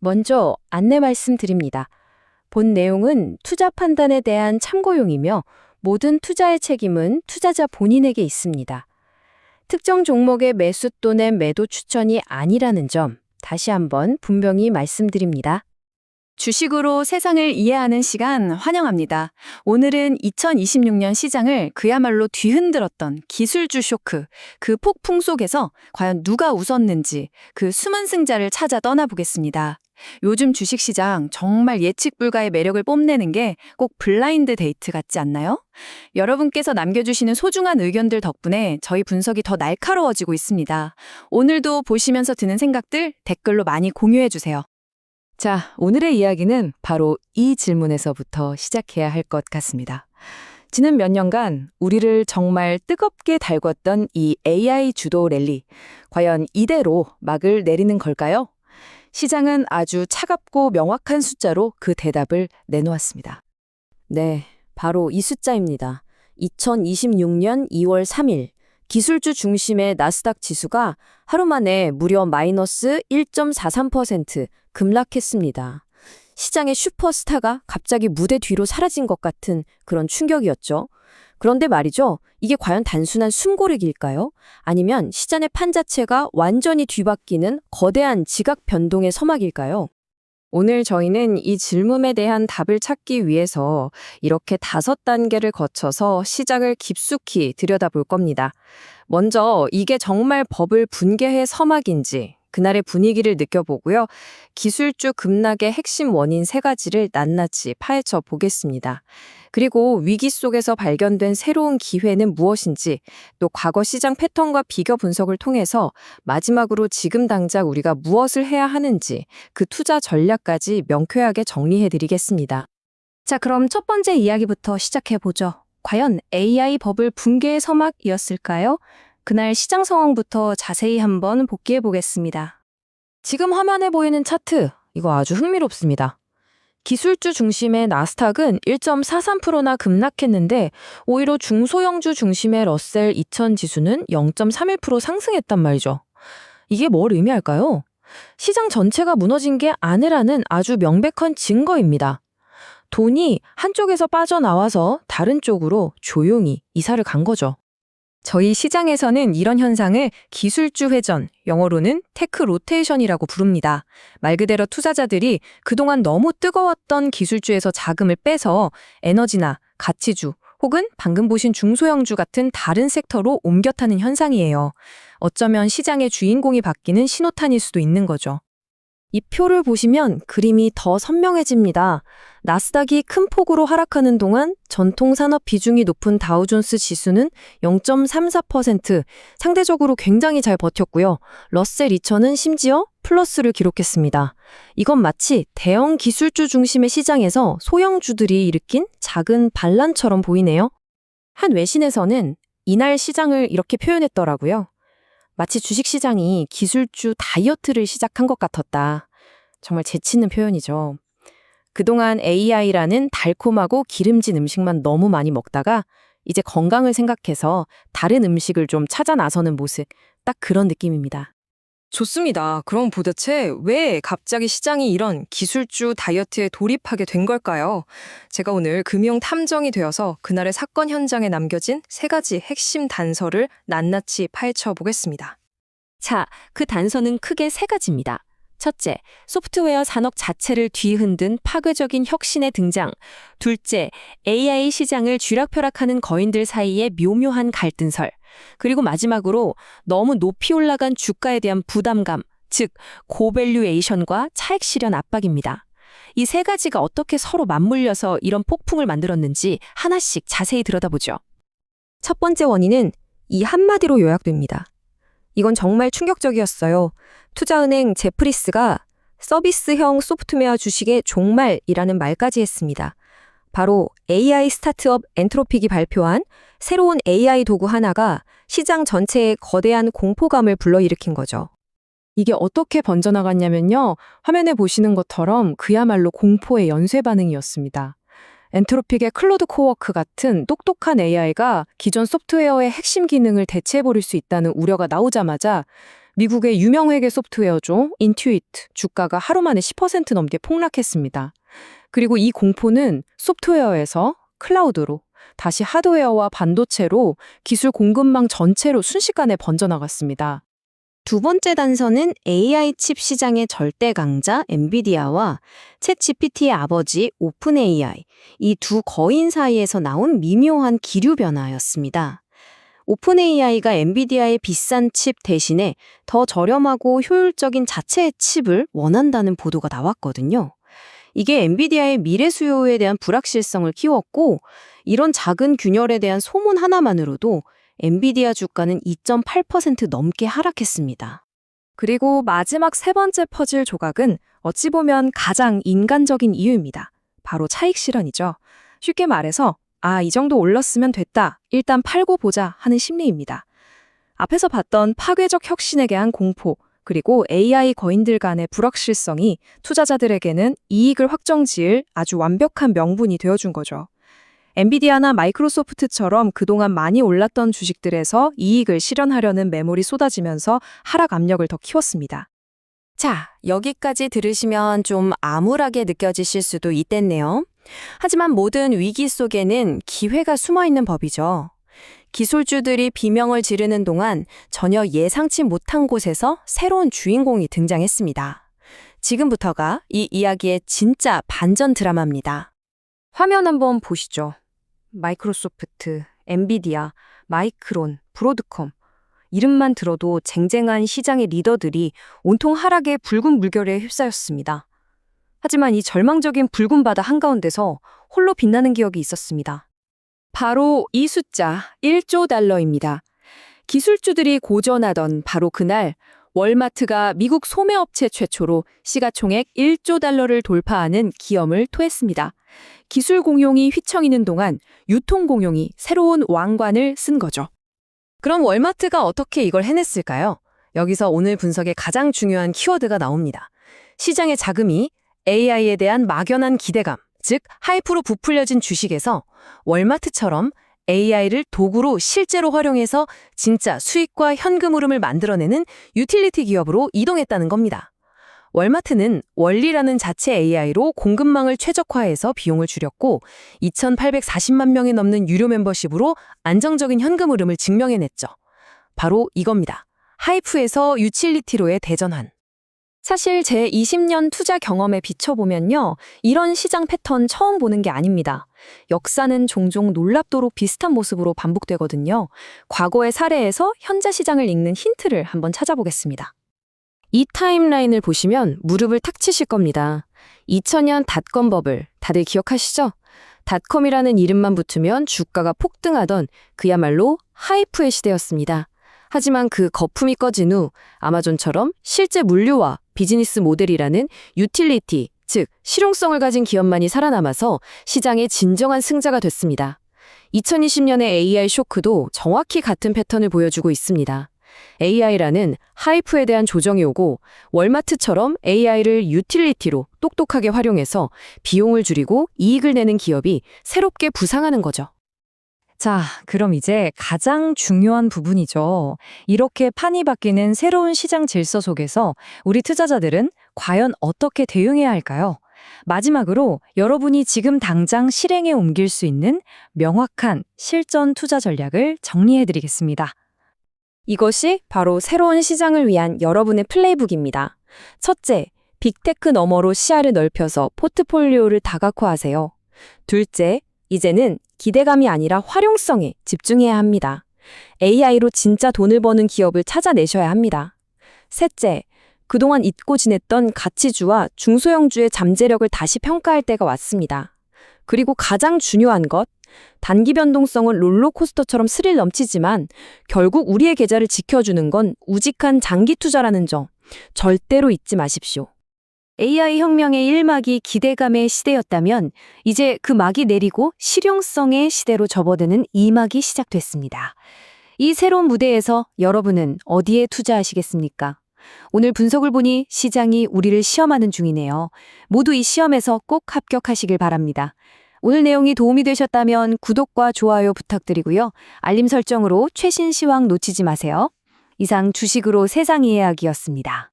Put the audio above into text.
먼저 안내 말씀드립니다. 본 내용은 투자 판단에 대한 참고용이며 모든 투자의 책임은 투자자 본인에게 있습니다. 특정 종목의 매수 또는 매도 추천이 아니라는 점 다시 한번 분명히 말씀드립니다. 주식으로 세상을 이해하는 시간 환영합니다. 오늘은 2026년 시장을 그야말로 뒤흔들었던 기술주 쇼크, 그 폭풍 속에서 과연 누가 웃었는지 그 숨은 승자를 찾아 떠나보겠습니다. 요즘 주식시장 정말 예측 불가의 매력을 뽐내는 게 꼭 블라인드 데이트 같지 않나요? 여러분께서 남겨주시는 소중한 의견들 덕분에 저희 분석이 더 날카로워지고 있습니다. 오늘도 보시면서 드는 생각들 댓글로 많이 공유해주세요. 자, 오늘의 이야기는 바로 이 질문에서부터 시작해야 할 것 같습니다. 지난 몇 년간 우리를 정말 뜨겁게 달궜던 이 AI 주도 랠리, 과연 이대로 막을 내리는 걸까요? 시장은 아주 차갑고 명확한 숫자로 그 대답을 내놓았습니다. 네, 바로 이 숫자입니다. 2026년 2월 3일 기술주 중심의 나스닥 지수가 하루 만에 무려 마이너스 1.43% 급락했습니다. 시장의 슈퍼스타가 갑자기 무대 뒤로 사라진 것 같은 그런 충격이었죠. 그런데 말이죠. 이게 과연 단순한 숨고르기일까요? 아니면 시장의 판 자체가 완전히 뒤바뀌는 거대한 지각 변동의 서막일까요? 오늘 저희는 이 질문에 대한 답을 찾기 위해서 이렇게 5단계를 거쳐서 시장을 깊숙이 들여다볼 겁니다. 먼저 이게 정말 버블 붕괴의 서막인지 그날의 분위기를 느껴보고요. 기술주 급락의 핵심 원인 3가지를 낱낱이 파헤쳐 보겠습니다. 그리고 위기 속에서 발견된 새로운 기회는 무엇인지, 또 과거 시장 패턴과 비교 분석을 통해서 마지막으로 지금 당장 우리가 무엇을 해야 하는지 그 투자 전략까지 명쾌하게 정리해드리겠습니다. 자, 그럼 첫 번째 이야기부터 시작해보죠. 과연 AI 버블 붕괴의 서막이었을까요? 그날 시장 상황부터 자세히 한번 복기해 보겠습니다. 지금 화면에 보이는 차트, 이거 아주 흥미롭습니다. 기술주 중심의 나스닥은 1.43%나 급락했는데 오히려 중소형주 중심의 러셀 2000 지수는 0.31% 상승했단 말이죠. 이게 뭘 의미할까요? 시장 전체가 무너진 게 아니라는 아주 명백한 증거입니다. 돈이 한쪽에서 빠져나와서 다른 쪽으로 조용히 이사를 간 거죠. 저희 시장에서는 이런 현상을 기술주 회전, 영어로는 테크 로테이션이라고 부릅니다. 말 그대로 투자자들이 그동안 너무 뜨거웠던 기술주에서 자금을 빼서 에너지나 가치주, 혹은 방금 보신 중소형주 같은 다른 섹터로 옮겨 타는 현상이에요. 어쩌면 시장의 주인공이 바뀌는 신호탄일 수도 있는 거죠. 이 표를 보시면 그림이 더 선명해집니다. 나스닥이 큰 폭으로 하락하는 동안 전통산업 비중이 높은 다우존스 지수는 0.34%, 상대적으로 굉장히 잘 버텼고요. 러셀 2000은 심지어 플러스를 기록했습니다. 이건 마치 대형 기술주 중심의 시장에서 소형주들이 일으킨 작은 반란처럼 보이네요. 한 외신에서는 이날 시장을 이렇게 표현했더라고요. 마치 주식시장이 기술주 다이어트를 시작한 것 같았다. 정말 재치있는 표현이죠. 그동안 AI라는 달콤하고 기름진 음식만 너무 많이 먹다가 이제 건강을 생각해서 다른 음식을 좀 찾아 나서는 모습, 딱 그런 느낌입니다. 좋습니다. 그럼 도대체 왜 갑자기 시장이 이런 기술주 다이어트에 돌입하게 된 걸까요? 제가 오늘 금융 탐정이 되어서 그날의 사건 현장에 남겨진 3가지 핵심 단서를 낱낱이 파헤쳐 보겠습니다. 자, 그 단서는 크게 3가지입니다. 첫째, 소프트웨어 산업 자체를 뒤흔든 파괴적인 혁신의 등장. 둘째, AI 시장을 쥐락펴락하는 거인들 사이의 묘묘한 갈등설. 그리고 마지막으로 너무 높이 올라간 주가에 대한 부담감, 즉 고밸류에이션과 차익 실현 압박입니다. 이 3가지가 어떻게 서로 맞물려서 이런 폭풍을 만들었는지 하나씩 자세히 들여다보죠. 첫 번째 원인은 이 한마디로 요약됩니다. 이건 정말 충격적이었어요. 투자은행 제프리스가 서비스형 소프트웨어 주식의 종말이라는 말까지 했습니다. 바로 AI 스타트업 엔트로픽이 발표한 새로운 AI 도구 하나가 시장 전체에 거대한 공포감을 불러일으킨 거죠. 이게 어떻게 번져나갔냐면요. 화면에 보시는 것처럼 그야말로 공포의 연쇄 반응이었습니다. 엔트로픽의 클로드 코워크 같은 똑똑한 AI가 기존 소프트웨어의 핵심 기능을 대체해버릴 수 있다는 우려가 나오자마자 미국의 유명 회계 소프트웨어죠. 인투이트 주가가 하루 만에 10% 넘게 폭락했습니다. 그리고 이 공포는 소프트웨어에서 클라우드로 다시 하드웨어와 반도체로 기술 공급망 전체로 순식간에 번져나갔습니다. 두 번째 단서는 AI 칩 시장의 절대 강자 엔비디아와 챗 GPT의 아버지 오픈 AI, 이 두 거인 사이에서 나온 미묘한 기류 변화였습니다. 오픈 AI가 엔비디아의 비싼 칩 대신에 더 저렴하고 효율적인 자체의 칩을 원한다는 보도가 나왔거든요. 이게 엔비디아의 미래 수요에 대한 불확실성을 키웠고, 이런 작은 균열에 대한 소문 하나만으로도 엔비디아 주가는 2.8% 넘게 하락했습니다. 그리고 마지막 세 번째 퍼즐 조각은 어찌 보면 가장 인간적인 이유입니다. 바로 차익 실현이죠. 쉽게 말해서 이 정도 올랐으면 됐다. 일단 팔고 보자 하는 심리입니다. 앞에서 봤던 파괴적 혁신에 대한 공포, 그리고 AI 거인들 간의 불확실성이 투자자들에게는 이익을 확정지을 아주 완벽한 명분이 되어준 거죠. 엔비디아나 마이크로소프트처럼 그동안 많이 올랐던 주식들에서 이익을 실현하려는 매물이 쏟아지면서 하락 압력을 더 키웠습니다. 자, 여기까지 들으시면 좀 암울하게 느껴지실 수도 있겠네요. 하지만 모든 위기 속에는 기회가 숨어있는 법이죠. 기술주들이 비명을 지르는 동안 전혀 예상치 못한 곳에서 새로운 주인공이 등장했습니다. 지금부터가 이 이야기의 진짜 반전 드라마입니다. 화면 한번 보시죠. 마이크로소프트, 엔비디아, 마이크론, 브로드컴. 이름만 들어도 쟁쟁한 시장의 리더들이 온통 하락의 붉은 물결에 휩싸였습니다. 하지만 이 절망적인 붉은 바다 한가운데서 홀로 빛나는 기억이 있었습니다. 바로 이 숫자 1조 달러입니다. 기술주들이 고전하던 바로 그날 월마트가 미국 소매업체 최초로 시가총액 1조 달러를 돌파하는 기염을 토했습니다. 기술 공용이 휘청이는 동안 유통 공용이 새로운 왕관을 쓴 거죠. 그럼 월마트가 어떻게 이걸 해냈을까요? 여기서 오늘 분석의 가장 중요한 키워드가 나옵니다. 시장의 자금이 AI에 대한 막연한 기대감, 즉 하이프로 부풀려진 주식에서 월마트처럼 AI를 도구로 실제로 활용해서 진짜 수익과 현금 흐름을 만들어내는 유틸리티 기업으로 이동했다는 겁니다. 월마트는 원리라는 자체 AI로 공급망을 최적화해서 비용을 줄였고 2,840만 명이 넘는 유료 멤버십으로 안정적인 현금 흐름을 증명해냈죠. 바로 이겁니다. 하이프에서 유틸리티로의 대전환. 사실 제 20년 투자 경험에 비춰보면요. 이런 시장 패턴 처음 보는 게 아닙니다. 역사는 종종 놀랍도록 비슷한 모습으로 반복되거든요. 과거의 사례에서 현재 시장을 읽는 힌트를 한번 찾아보겠습니다. 이 타임라인을 보시면 무릎을 탁 치실 겁니다. 2000년 닷컴 버블, 다들 기억하시죠? 닷컴이라는 이름만 붙으면 주가가 폭등하던 그야말로 하이프의 시대였습니다. 하지만 그 거품이 꺼진 후 아마존처럼 실제 물류와 비즈니스 모델이라는 유틸리티, 즉 실용성을 가진 기업만이 살아남아서 시장의 진정한 승자가 됐습니다. 2020년의 AI 쇼크도 정확히 같은 패턴을 보여주고 있습니다. AI라는 하이프에 대한 조정이 오고 월마트처럼 AI를 유틸리티로 똑똑하게 활용해서 비용을 줄이고 이익을 내는 기업이 새롭게 부상하는 거죠. 자, 그럼 이제 가장 중요한 부분이죠. 이렇게 판이 바뀌는 새로운 시장 질서 속에서 우리 투자자들은 과연 어떻게 대응해야 할까요? 마지막으로 여러분이 지금 당장 실행에 옮길 수 있는 명확한 실전 투자 전략을 정리해드리겠습니다. 이것이 바로 새로운 시장을 위한 여러분의 플레이북입니다. 첫째, 빅테크 너머로 시야를 넓혀서 포트폴리오를 다각화하세요. 둘째, 이제는 기대감이 아니라 활용성에 집중해야 합니다. AI로 진짜 돈을 버는 기업을 찾아내셔야 합니다. 셋째, 그동안 잊고 지냈던 가치주와 중소형주의 잠재력을 다시 평가할 때가 왔습니다. 그리고 가장 중요한 것, 단기 변동성은 롤러코스터처럼 스릴 넘치지만 결국 우리의 계좌를 지켜주는 건 우직한 장기 투자라는 점 절대로 잊지 마십시오. AI 혁명의 1막이 기대감의 시대였다면 이제 그 막이 내리고 실용성의 시대로 접어드는 2막이 시작됐습니다. 이 새로운 무대에서 여러분은 어디에 투자하시겠습니까? 오늘 분석을 보니 시장이 우리를 시험하는 중이네요. 모두 이 시험에서 꼭 합격하시길 바랍니다. 오늘 내용이 도움이 되셨다면 구독과 좋아요 부탁드리고요. 알림 설정으로 최신 시황 놓치지 마세요. 이상 주식으로 세상 이해하기였습니다.